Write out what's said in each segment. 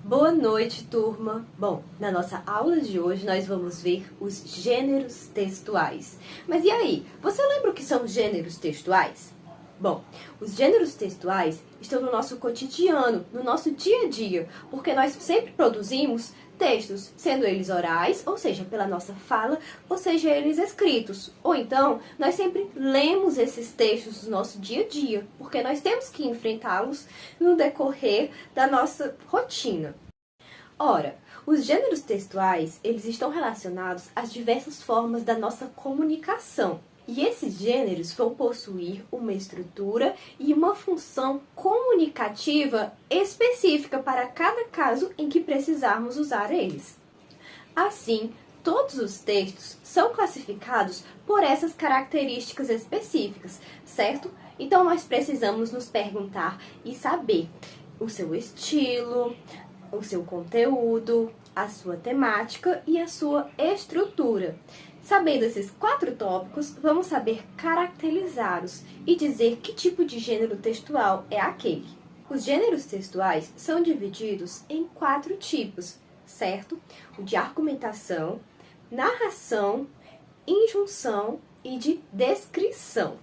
Boa noite, turma! Bom, na nossa aula de hoje nós vamos ver os gêneros textuais. Mas e aí, você lembra o que são gêneros textuais? Bom, os gêneros textuais estão no nosso cotidiano, no nosso dia a dia, porque nós sempre produzimos textos, sendo eles orais, ou seja, pela nossa fala, ou seja, eles escritos. Ou então, nós sempre lemos esses textos do nosso dia a dia, porque nós temos que enfrentá-los no decorrer da nossa rotina. Ora, os gêneros textuais, eles estão relacionados às diversas formas da nossa comunicação. E esses gêneros vão possuir uma estrutura e uma função comunicativa específica para cada caso em que precisarmos usar eles. Assim, todos os textos são classificados por essas características específicas, certo? Então, nós precisamos nos perguntar e saber o seu estilo, o seu conteúdo, a sua temática e a sua estrutura. Sabendo esses 4 tópicos, vamos saber caracterizá-los e dizer que tipo de gênero textual é aquele. Os gêneros textuais são divididos em 4 tipos, certo? O de argumentação, narração, injunção e de descrição.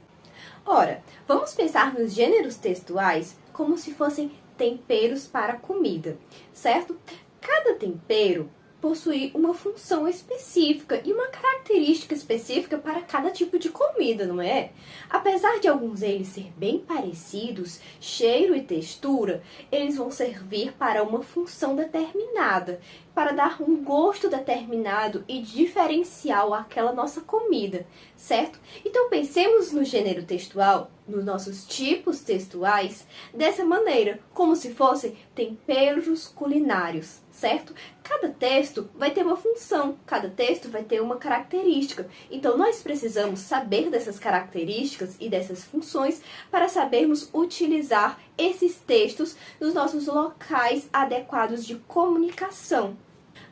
Ora, vamos pensar nos gêneros textuais como se fossem temperos para comida, certo? Cada tempero possui uma função específica e uma característica específica para cada tipo de comida, não é? Apesar de alguns deles ser bem parecidos, cheiro e textura, eles vão servir para uma função determinada, para dar um gosto determinado e diferencial àquela nossa comida, certo? Então pensemos no gênero textual, nos nossos tipos textuais, dessa maneira, como se fossem temperos culinários, certo? Cada texto vai ter uma função, cada texto vai ter uma característica. Então, nós precisamos saber dessas características e dessas funções para sabermos utilizar esses textos nos nossos locais adequados de comunicação.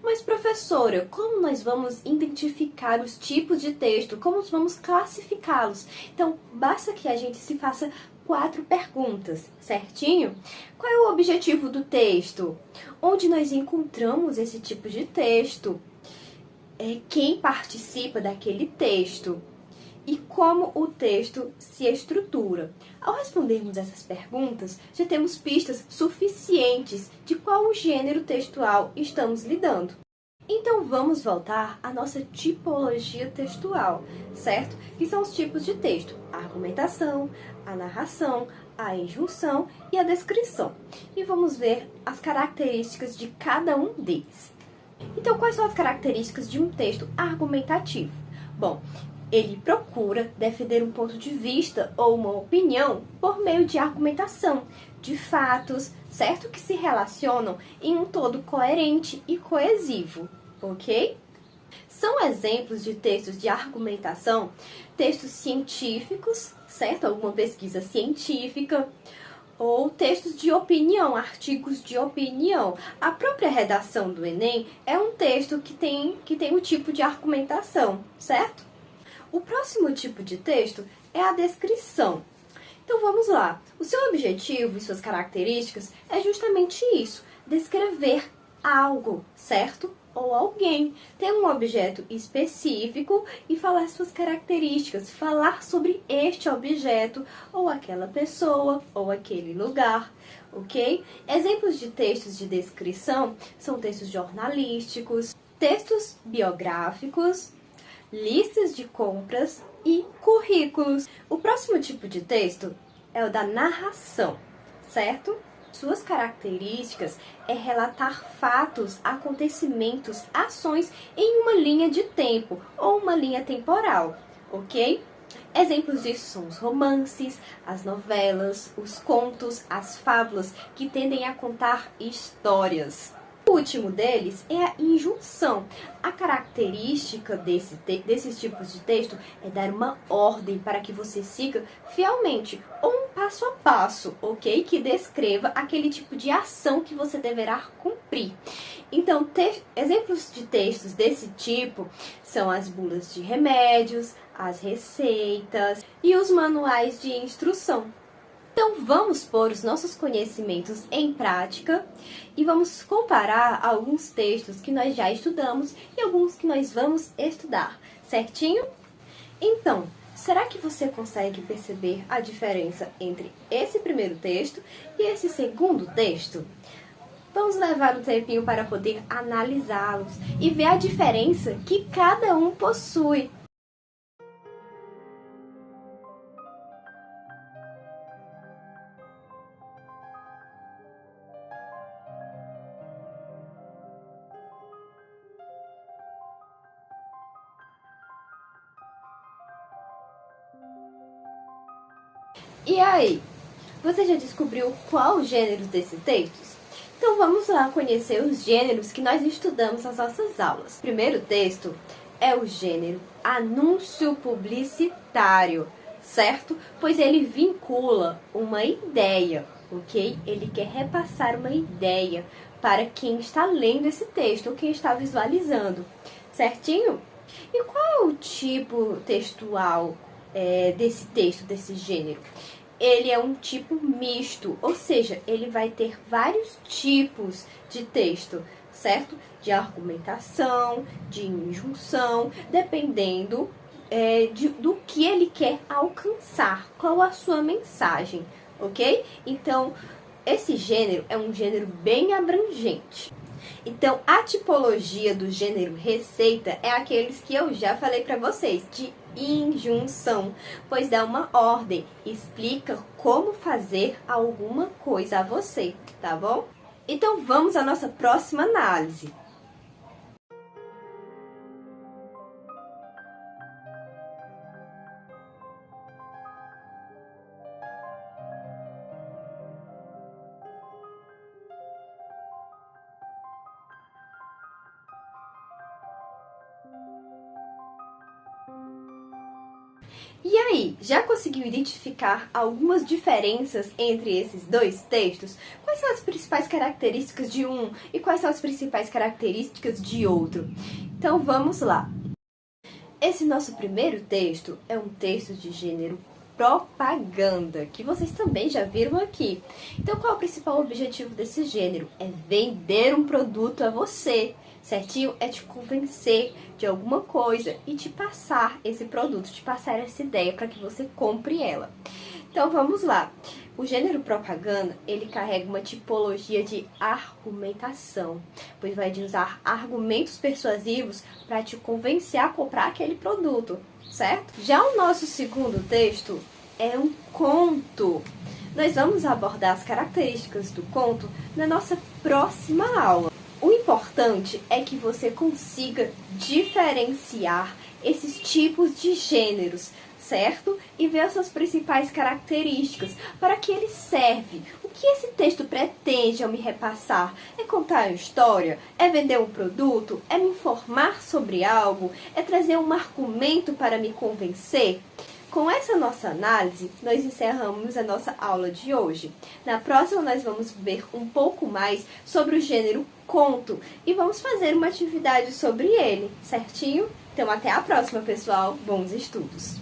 Mas, professora, como nós vamos identificar os tipos de texto? Como vamos classificá-los? Então, basta que a gente se faça 4 perguntas, certinho? Qual é o objetivo do texto? Onde nós encontramos esse tipo de texto? Quem participa daquele texto? E como o texto se estrutura. Ao respondermos essas perguntas, já temos pistas suficientes de qual o gênero textual estamos lidando. Então vamos voltar à nossa tipologia textual, certo? Que são os tipos de texto: a argumentação, a narração, a injunção e a descrição. E vamos ver as características de cada um deles. Então, quais são as características de um texto argumentativo? Bom, ele procura defender um ponto de vista ou uma opinião por meio de argumentação, de fatos, certo? Que se relacionam em um todo coerente e coesivo, ok? São exemplos de textos de argumentação, textos científicos, certo? Alguma pesquisa científica, ou textos de opinião, artigos de opinião. A própria redação do Enem é um texto que tem o tipo de argumentação, certo? O próximo tipo de texto é a descrição. Então vamos lá. O seu objetivo e suas características é justamente isso: descrever algo, certo? Ou alguém. Ter um objeto específico e falar suas características, falar sobre este objeto, ou aquela pessoa, ou aquele lugar, ok? Exemplos de textos de descrição são textos jornalísticos, textos biográficos, listas de compras e currículos. O próximo tipo de texto é o da narração, certo? Suas características é relatar fatos, acontecimentos, ações em uma linha de tempo ou uma linha temporal, ok? Exemplos disso são os romances, as novelas, os contos, as fábulas, que tendem a contar histórias. O último deles é a injunção. A característica desses tipos de texto é dar uma ordem para que você siga fielmente, ou um passo a passo, ok? Que descreva aquele tipo de ação que você deverá cumprir. Então, exemplos de textos desse tipo são as bulas de remédios, as receitas e os manuais de instrução. Então vamos pôr os nossos conhecimentos em prática e vamos comparar alguns textos que nós já estudamos e alguns que nós vamos estudar, certinho? Então, será que você consegue perceber a diferença entre esse primeiro texto e esse segundo texto? Vamos levar um tempinho para poder analisá-los e ver a diferença que cada um possui. E aí, você já descobriu qual o gênero desses textos? Então vamos lá conhecer os gêneros que nós estudamos nas nossas aulas. O primeiro texto é o gênero anúncio publicitário, certo? Pois ele vincula uma ideia, ok? Ele quer repassar uma ideia para quem está lendo esse texto ou quem está visualizando, certinho? E qual é o tipo textual desse texto, desse gênero? Ele é um tipo misto, ou seja, ele vai ter vários tipos de texto, certo? De argumentação, de injunção, dependendo do que ele quer alcançar, qual a sua mensagem, ok? Então, esse gênero é um gênero bem abrangente. Então, a tipologia do gênero receita é aqueles que eu já falei para vocês, de injunção, pois dá uma ordem, explica como fazer alguma coisa a você, tá bom? Então, vamos à nossa próxima análise. E aí, já conseguiu identificar algumas diferenças entre esses dois textos? Quais são as principais características de um e quais são as principais características de outro? Então vamos lá. Esse nosso primeiro texto é um texto de gênero propaganda, que vocês também já viram aqui. Então qual é o principal objetivo desse gênero? É vender um produto a você, certinho? É te convencer de alguma coisa e te passar esse produto, te passar essa ideia para que você compre ela. Então vamos lá. O gênero propaganda, ele carrega uma tipologia de argumentação, pois vai usar argumentos persuasivos para te convencer a comprar aquele produto, certo? Já o nosso segundo texto é um conto. Nós vamos abordar as características do conto na nossa próxima aula. O importante é que você consiga diferenciar esses tipos de gêneros, certo? E ver as suas principais características, para que ele serve. O que esse texto pretende ao me repassar? É contar uma história? É vender um produto? É me informar sobre algo? É trazer um argumento para me convencer? Com essa nossa análise, nós encerramos a nossa aula de hoje. Na próxima, nós vamos ver um pouco mais sobre o gênero conto e vamos fazer uma atividade sobre ele, certinho? Então, até a próxima, pessoal. Bons estudos!